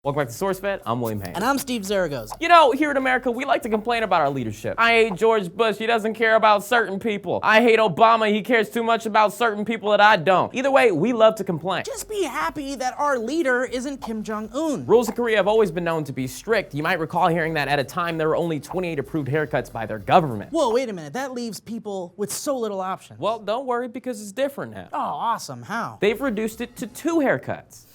Welcome back to SourceFed, I'm William Haynes. And I'm Steve Zaragoza. You know, here in America, we like to complain about our leadership. I hate George Bush, he doesn't care about certain people. I hate Obama, he cares too much about certain people that I don't. Either way, we love to complain. Just be happy that our leader isn't Kim Jong-un. Rules in Korea have always been known to be strict. You might recall hearing that at a time there were only 28 approved haircuts by their government. Whoa, wait a minute, that leaves people with so little options. Well, don't worry because it's different now. Oh, awesome, how? They've reduced it to 2 haircuts.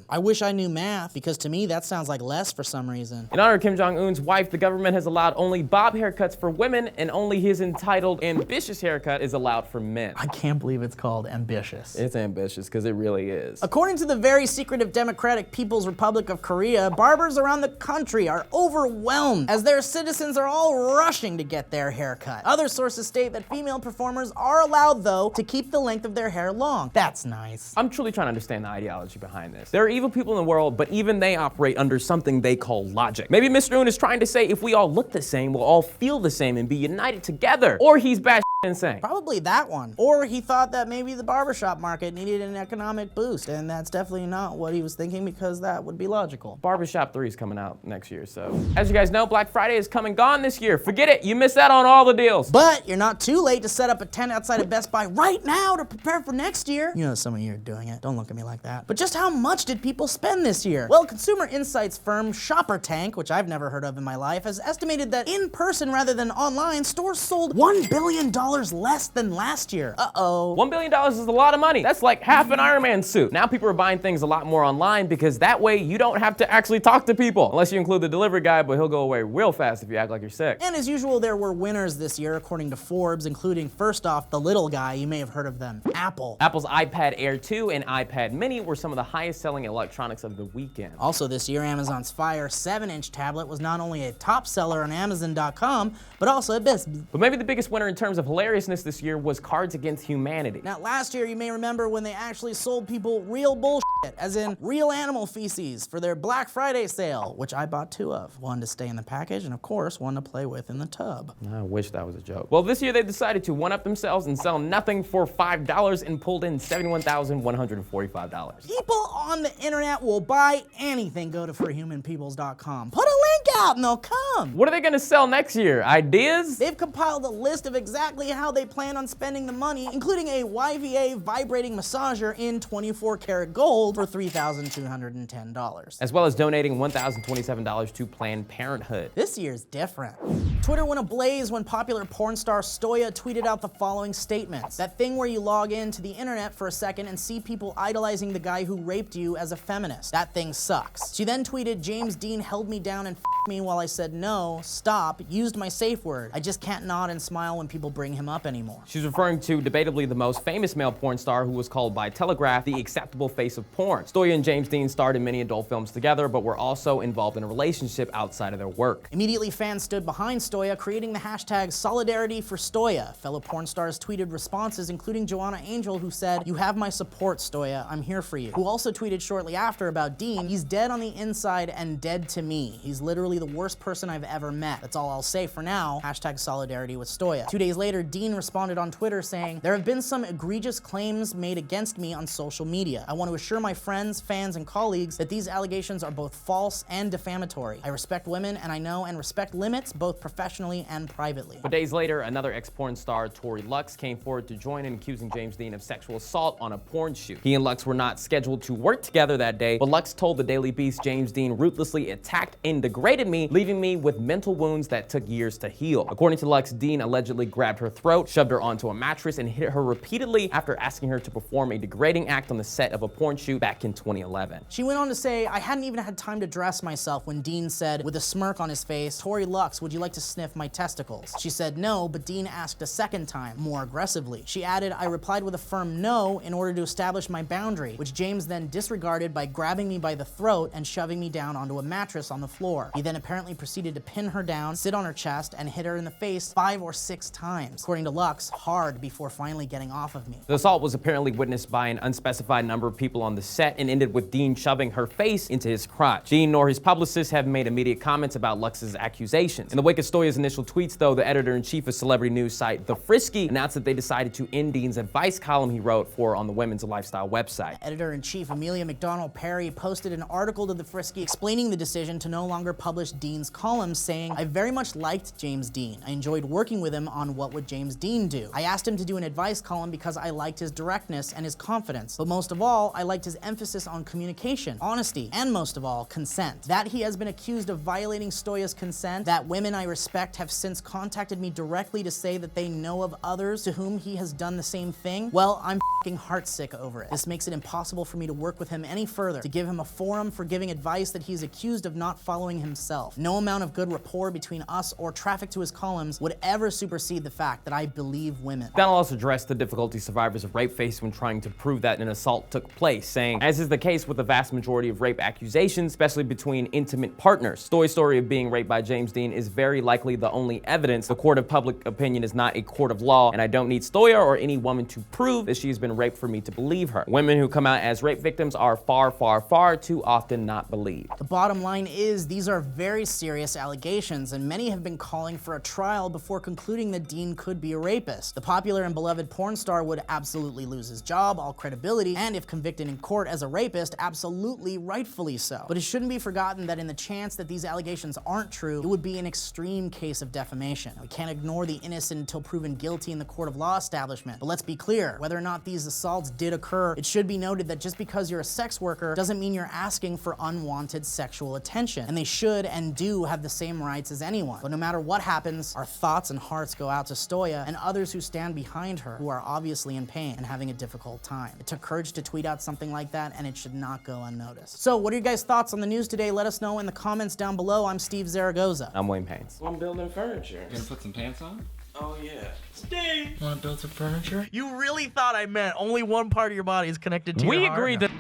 I wish I knew math, because to me that sounds like less for some reason. In honor of Kim Jong-un's wife, the government has allowed only bob haircuts for women, and only his entitled ambitious haircut is allowed for men. I can't believe it's called ambitious. It's ambitious, because it really is. According to the very secretive Democratic People's Republic of Korea, barbers around the country are overwhelmed as their citizens are all rushing to get their haircut. Other sources state that female performers are allowed, though, to keep the length of their hair long. That's nice. I'm truly trying to understand the ideology behind this. There are evil people in the world, but even they operate under something they call logic. Maybe Mr. Un is trying to say if we all look the same, we'll all feel the same and be united together. Or he's batshit insane. Probably that one. Or he thought that maybe the barbershop market needed an economic boost, and that's definitely not what he was thinking, because that would be logical. Barbershop 3 is coming out next year, so. As you guys know, Black Friday is come and gone this year. Forget it, you missed out on all the deals. But you're not too late to set up a tent outside of Best Buy right now to prepare for next year. You know some of you are doing it, don't look at me like that. But just how much did people spend this year? Well, consumer insights firm Shopper Tank, which I've never heard of in my life, has estimated that in person rather than online, stores sold $1 billion less than last year. Uh-oh. $1 billion is a lot of money. That's like half an Iron Man suit. Now people are buying things a lot more online because that way you don't have to actually talk to people. Unless you include the delivery guy, but he'll go away real fast if you act like you're sick. And as usual, there were winners this year, according to Forbes, including, first off, the little guy. You may have heard of them. Apple. Apple's iPad Air 2 and iPad Mini were some of the highest selling electronics of the weekend. Also this year, Amazon's Fire 7-inch tablet was not only a top seller on Amazon.com, but also at Best Buy. But maybe the biggest winner in terms of hilariousness this year was Cards Against Humanity. Now last year, you may remember when they actually sold people real bullshit, as in real animal feces, for their Black Friday sale, which I bought 2 of. One to stay in the package, and of course, one to play with in the tub. I wish that was a joke. Well, this year they decided to one-up themselves and sell nothing for $5 and pulled in $71,145. People on the internet will buy anything. Go to forhumanpeoples.com. Put a link out and they'll come. What are they gonna sell next year? Ideas? They've compiled a list of exactly how they plan on spending the money, including a YVA vibrating massager in 24 karat gold for $3,210. As well as donating $1,027 to Planned Parenthood. This year's different. Twitter went ablaze when popular porn star Stoya tweeted out the following statements. That thing where you log into the internet for a second and see people idolizing the guy who raped you as a feminist. That thing sucks. She then tweeted, James Deen held me down and f***ed me while I said no, stop, used my safe word. I just can't nod and smile when people bring him up anymore. She's referring to debatably the most famous male porn star who was called by Telegraph the acceptable face of porn. Stoya and James Deen starred in many adult films together, but were also involved in a relationship outside of their work. Immediately, fans stood behind Stoya, creating the hashtag Solidarity for Stoya. Fellow porn stars tweeted responses, including Joanna Angel, who said, "You have my support, Stoya. I'm here for you." Who also tweeted shortly after about Deen, "He's dead on the inside and dead to me. He's literally the worst person I've ever met. That's all I'll say for now. Hashtag Solidarity with Stoya." 2 days later, Deen responded on Twitter saying, "There have been some egregious claims made against me on social media. I want to assure my friends, fans, and colleagues that these allegations are both false and defamatory. I respect women, and I know and respect limits both professionally and privately." But days later, another ex-porn star, Tory Lux, came forward to join in accusing James Deen of sexual assault on a porn shoot. He and Lux were not scheduled to work together that day, but Lux told the Daily Beast James Deen ruthlessly attacked and degraded me, leaving me with mental wounds that took years to heal. According to Lux, Deen allegedly grabbed her throat, shoved her onto a mattress, and hit her repeatedly after asking her to perform a degrading act on the set of a porn shoot back in 2011. She went on to say, "I hadn't even had time to dress myself when Deen said, with a smirk on his face, 'Tory Lux, would you like to sniff my testicles?' She said no, but Deen asked a second time, more aggressively. She added, 'I replied with a firm no in order to establish my boundary,' which James then disregarded by grabbing me by the throat and shoving me down onto a mattress on the floor. He then apparently proceeded to pin her down, sit on her chest, and hit her in the face 5 or 6 times. According to Lux, hard before finally getting off of me." The assault was apparently witnessed by an unspecified number of people on the set and ended with Deen shoving her face into his crotch. Deen nor his publicist have made immediate comments about Lux's accusations. In the wake of Stoya's initial tweets, though, the editor-in-chief of celebrity news site The Frisky announced that they decided to end Deen's advice column he wrote for on the women's lifestyle website. Editor-in-chief Amelia McDonald Perry posted an article to The Frisky explaining the decision to no longer publish Deen's columns, saying, "I very much liked James Deen. I enjoyed working with him on What Would James Deen Do? I asked him to do an advice column because I liked his directness and his confidence. But most of all, I liked his emphasis on communication, honesty, and most of all, consent. That he has been accused of violating Stoya's consent, that women I respect have since contacted me directly to say that they know of others to whom he has done the same thing, well, I'm f***ing heartsick over it. This makes it impossible for me to work with him any further, to give him a forum for giving advice that he's accused of not following himself. No amount of good rapport between us or traffic to his columns would ever supersede the fact that I believe women." McDonald also addressed the difficulty survivors of rape face when trying to prove that an assault took place, saying, "As is the case with the vast majority of rape accusations, especially between intimate partners, Stoya's story of being raped by James Deen is very likely the only evidence. The court of public opinion is not a court of law, and I don't need Stoya or any woman to prove that she has been raped for me to believe her. Women who come out as rape victims are far, far, far too often not believed." The bottom line is, these are very serious allegations, and many have been calling for a trial before concluding that Deen could be a rapist. The popular and beloved porn star would absolutely lose his job, all credibility, and if convicted in court as a rapist, absolutely rightfully so. But it shouldn't be forgotten that in the chance that these allegations aren't true, it would be an extreme case of defamation. We can't ignore the innocent until proven guilty in the court of law establishment. But let's be clear, whether or not these assaults did occur, it should be noted that just because you're a sex worker doesn't mean you're asking for unwanted sexual attention. And they should and do have the same rights as anyone. But no matter what happens, our thoughts and hearts go out to Stoya and others who stand behind her, who are obviously in pain and having a difficult time. It took courage to tweet out something like that, and it should not go unnoticed. So what are your guys' thoughts on the news today? Let us know in the comments down below. I'm Steve Zaragoza. I'm Wayne Paynes. I'm building furniture. You gonna put some pants on? Oh yeah. Steve! Wanna build some furniture? You really thought I meant only one part of your body is connected to your heart? We agreed that